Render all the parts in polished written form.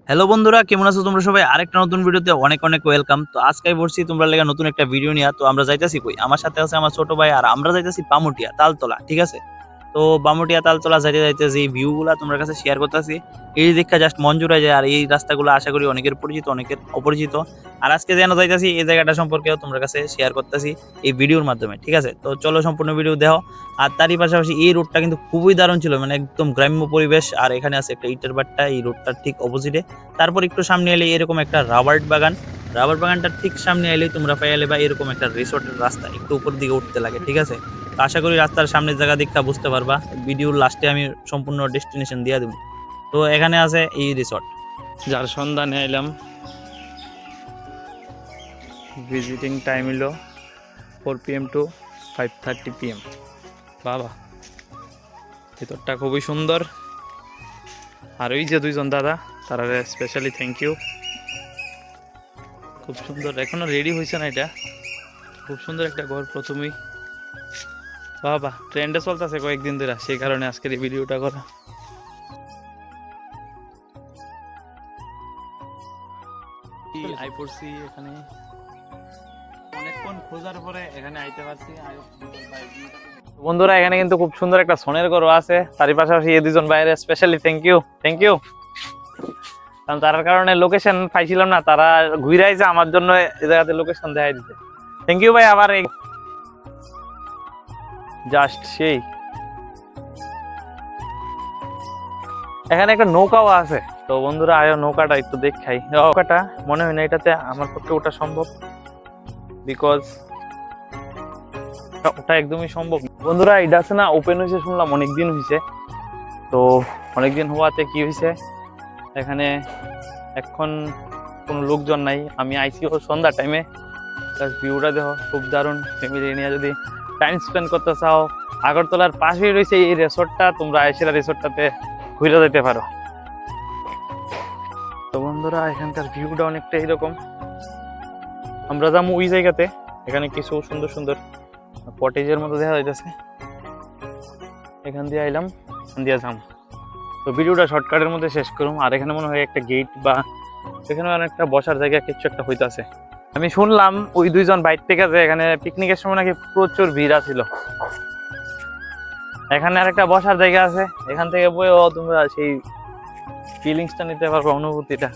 Hello বন্ধুরা, কেমন আছো তোমরা সবাই? আরেকটা নতুন ভিডিওতে অনেক অনেক ওয়েলকাম। তো আজকে বলছি তোমরা লেগে নতুন একটা ভিডিও নিয়ে। তো আমরা যাইতাছি কই? আমার সাথে আছে আমার ছোট ভাই আর আমরা যাইতাছি বামুটিয়া তালতলা, ঠিক আছে? তো বামুটিয়া তালতলা যাইতে যাইতে যে ভিউ গুলা তোমার কাছে শেয়ার করতেছি, এই দেখা জাস্ট মন জুড়ায় যায়। আর এই রাস্তাগুলো আশা করি অনেকের পরিচিত, অনেকের অপরিচিত। আর আজকে যেন যাইতাছি এই জায়গাটা সম্পর্কেও তোমার কাছে শেয়ার করতেছি এই ভিডিওর মাধ্যমে, ঠিক আছে? তো চলো সম্পূর্ণ ভিডিও দেখো। আর তারই পাশাপাশি এই রোডটা কিন্তু খুবই দারুণ ছিল, মানে একদম গ্রাম্য পরিবেশ। আর এখানে আছে একটা ইটের ভাটা এই রোডটার ঠিক অপোজিটে। তারপর একটু সামনে এলে এরকম একটা রাবার বাগান, রাবার বাগানটার ঠিক সামনে এলেই তোমরা পেয়ে যাবে এরকম একটা রিসোর্টের রাস্তা একটু উপর দিকে উঠতে লাগে, ঠিক আছে? তো আশা করি রাস্তার সামনের জায়গা দেখা বুঝতে পারবা। ভিডিওর লাস্টে আমি সম্পূর্ণ ডেস্টিনেশন দিয়ে দেবো। তো এখানে আছে এই রিসোর্ট, যার সন্ধানে এলাম। ভিজিটিং টাইম হলো 4 PM টু 5:30 PM। বাবা, ভিতরটা খুবই সুন্দর। আর ওই যে দুইজন দাদা, তারা স্পেশালি থ্যাংক ইউ। খুব সুন্দর, এখনো রেডি হয়েছে না এটা। খুব সুন্দর একটা ঘর প্রথমেই। বাবা, ট্রেন্ডে চলতেছে কয়েকদিন ধরে, সেই কারণে আজকের এই ভিডিওটা করা। আই পড়ছি এখানে, অনেকক্ষণ খোঁজার পরে এখানে আইতে পারছি। বন্ধুরা, এখানে কিন্তু খুব সুন্দর একটা সোনের ঘর আছে। তারই পাশাপাশি এই দুজন বাইরে specially thank you, thank you. কারণ তার কারণে লোকেশন পাইছিলাম না, তারা ঘুরে আইছে আমার জন্য এই জায়গাতে লোকেশন দেখাই দিতে। থ্যাংক ইউ ভাই। আবার জাস্ট সেই এখানে একটা নৌকাও আছে। তো বন্ধুরা আয়ো নৌকাটা একটু দেখাই। নৌকাটা মনে হয় না এটাতে আমার পক্ষে ওটা সম্ভব, বিকজ ওটা একদমই সম্ভব না। বন্ধুরা এটা আছে না, ওপেন হয়েছে শুনলাম অনেকদিন হয়েছে। তো অনেকদিন হওয়াতে কি হয়েছে, এখানে এখন কোনো লোকজন নাই। আমি আইসি ও সন্ধ্যা টাইমে। ভিউটা দেখো খুব দারুণ। ফ্যামিলি নিয়ে যদি টাইম স্পেন্ড করতে চাও, আগরতলার পাশেই রয়েছে এই রিসোর্টটা, তোমরা আইসিরা রিসোর্টটাতে ঘুরে যেতে পারো। তো বন্ধুরা এখানকার ভিউটা অনেকটা এরকম। আমরা যাবো ওই জায়গাতে, এখানে কিছু সুন্দর সুন্দর কটেজের মতো দেখা যাইতেছে। এখান দিয়ে আইলাম, এখান দিয়ে যাম। তো ভিডিওটা শর্টকাটের মধ্যে শেষ করুম। আর এখানে মনে হয় একটা গেট বা এখানে অনেকটা বসার জায়গা কিছু একটা হইতাছে। আমি শুনলাম ওই দুইজন বাইর থেকে যে এখানে পিকনিকের সময় নাকি প্রচুর ভিড় ছিল। এখানে আর একটা বসার জায়গা আছে, এখান থেকে বইও তোমরা সেই ফিলিংসটা নিতে পারবে, অনুভূতিটা।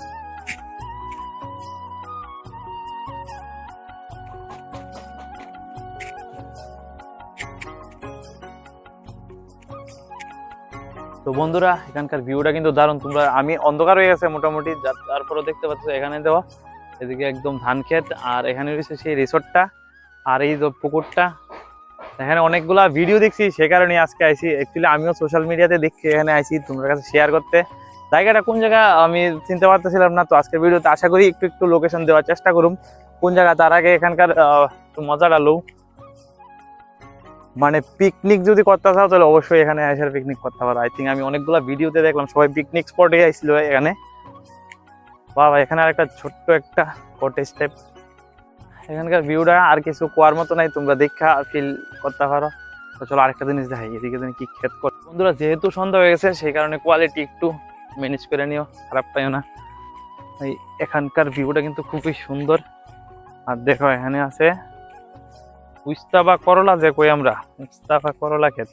তো বন্ধুরা এখানকার ভিউটা কিন্তু দারুণ। তোমরা, আমি অন্ধকার হয়ে গেছে মোটামুটি, তারপরে দেখতে পাচ্ছ এখানে দেওয়া এদিকে একদম ধান ক্ষেত। আর এখানে রয়েছে সেই রিসোর্টটা আর এই যে পুকুরটা। এখানে অনেকগুলা ভিডিও দেখছি, সে কারণে আজকে আইছি। অ্যাকচুয়ালি আমিও সোশ্যাল মিডিয়াতে দেখছি, এখানে আইছি তোমার কাছে শেয়ার করতে। জায়গাটা কোন জায়গা আমি চিনতে পারতেছিলাম না। তো আজকের ভিডিওতে আশা করি একটু একটু লোকেশন দেওয়ার চেষ্টা করুম কোন জায়গা। তার আগে এখানকার একটু মজাটা লও। মানে পিকনিক যদি করতে চাও তাহলে অবশ্যই এখানে এসে পিকনিক করতে পারো। আই থিঙ্ক আমি অনেকগুলো ভিডিওতে দেখলাম সবাই পিকনিক স্পটে আইছিল এখানে। বাবা, এখানে আর একটা ছোট্ট একটা কটেজ টাইপ। এখানকার ভিউটা আর কিছু কোয়ার মতো নাই, তোমরা দেখা ফিল করতে পারো। তো চলো আরেকটা জিনিস দেখাই, এদিকে তুমি কি ক্ষেত কর। বন্ধুরা যেহেতু সন্ধ্যা হয়ে গেছে, সেই কারণে কোয়ালিটি একটু ম্যানেজ করে নিও, খারাপ পাইও না। এই এখানকার ভিউটা কিন্তু খুবই সুন্দর। আর দেখো এখানে আছে উস্তা বা করলা, যে কই আমরা উস্তা বা করলা ক্ষেত।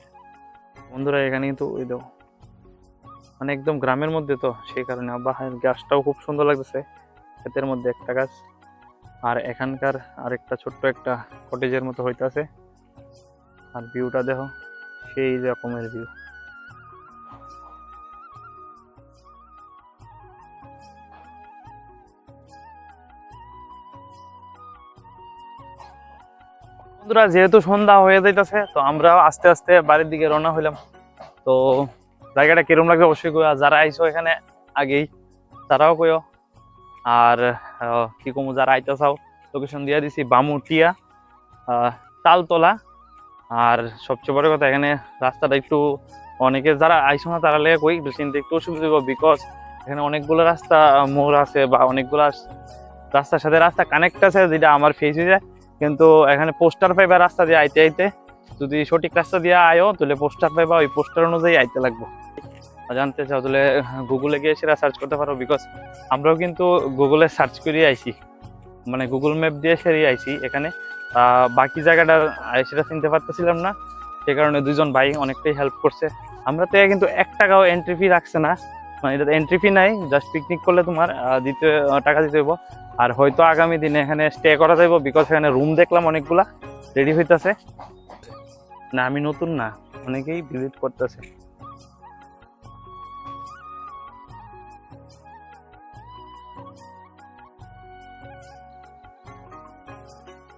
বন্ধুরা এখানে কিন্তু ওই দেখো, মানে একদম গ্রামের মধ্যে, তো সেই কারণে গাছটাও খুব সুন্দর লাগতেছে। ক্ষেতের মধ্যে একটা গাছ। আর এখানকার আরেকটা ছোট্ট একটা কটেজের মতো হইতাছে। আর ভিউটা দেখো সেই রকমের ভিউ। বন্ধুরা যেহেতু সন্ধ্যা হয়ে যাইতেছে, তো আমরা আস্তে আস্তে বাড়ির দিকে রওনা হইলাম। তো জায়গাটা কিরম লাগবে অবশ্যই কইও। আর যারা আইসো এখানে আগেই তারাও কইও। আর কি কমু, যারা আইতে চাও লোকেশন দিয়ে দিছি বামুটিয়া তালতলা। আর সবচেয়ে বড় কথা, এখানে রাস্তাটা একটু, অনেকে যারা আইসো না তারা লেগে কই চিনতে একটু অসুবিধা হবে, বিকজ এখানে অনেকগুলো রাস্তা মোড় আছে বা অনেকগুলো রাস্তার সাথে রাস্তা কানেক্ট আছে, যেটা আমার ফেস হয়ে যায়। কিন্তু এখানে পোস্টার পাইবা রাস্তা দিয়ে আইতে আইতে। যদি সঠিক রাস্তা দিয়ে আয়ো তাহলে পোস্টার পাইবা, ওই পোস্টার অনুযায়ী আইতে লাগবে। জানতে চাও তাহলে গুগলে গিয়ে সেটা সার্চ করতে পারো, বিকজ আমরাও কিন্তু গুগলে সার্চ করে আইছি, মানে গুগল ম্যাপ দিয়ে সেরিয়ে আইছি এখানে। বাকি জায়গাটা সেটা চিনতে পারতেছিলাম না, সে কারণে দুইজন ভাই অনেকটাই হেল্প করছে। আমরা তো কিন্তু 1 টাকাও এন্ট্রি ফি রাখছে না, মানে এটা এন্ট্রি ফি নাই, জাস্ট পিকনিক করলে তোমার টাকা দিতে হইব। আর হয়তো আগামী দিনে এখানে স্টে করা যাইব, বিকজ এখানে রুম দেখলাম অনেকগুলা রেডি হইতাছে। না আমি নতুন না, অনেকেই ভিজিট করতেছে।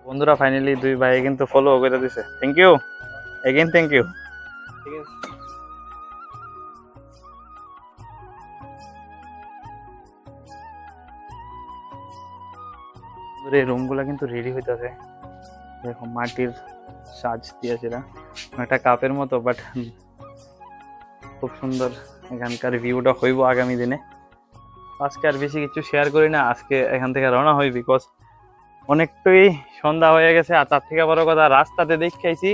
বন্ধুরা ফাইনালি দুই ভাই কিন্তু ফলো করে দিছে, thank you again, thank you. ঠিক আছে, এই রুমগুলা কিন্তু রেডি হইতাছে, দেখো মাটির সাজ দিয়েছে না, একটা কাপের মতো, বাট খুব সুন্দর এখানকার ভিউটা হইব আগামী দিনে। আজকে আর বেশি কিছু শেয়ার করি না, আজকে এখান থেকে রওনা হই, বিকজ অনেকটাই সন্ধ্যা হয়ে গেছে। আর তার থেকে বড় কথা, রাস্তাতে দেখাইছি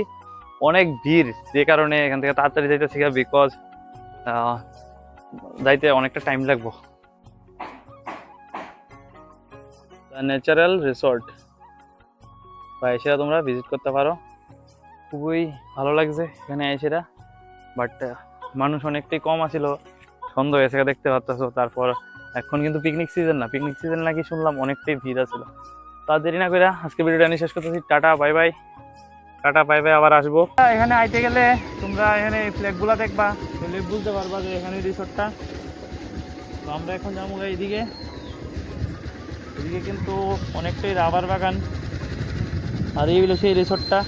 অনেক ভিড়, যে কারণে এখান থেকে তাড়াতাড়ি যাইতেছি, বিকজ যাইতে অনেকটা টাইম লাগবো। ন্যাচারাল রিসোর্ট বা এসে তোমরা ভিজিট করতে পারো, খুবই ভালো লাগছে এখানে এসেরা। বাট মানুষ অনেকটাই কম আছিল, সন্ধ্যা হয়েছে দেখতে পারতেছো। তারপর এখন কিন্তু পিকনিক সিজন না, পিকনিক সিজন নাকি শুনলাম অনেকটাই ভিড় আছিল। তা দেরি না করে আজকে ভিডিওটা নিয়ে শেষ করতেছি। Tata bye bye, tata bye bye, আবার আসবো। এখানে আইতে গেলে তোমরা এখানে ফ্ল্যাগগুলা দেখবা, তাহলে বুঝতে পারবা যে এখানে রিসোর্টটা। তো আমরা এখন যাবো এইদিকে, এদিকে কিন্তু অনেকটাই রাবার বাগান, আর এই হলো সেই রিসোর্টটা।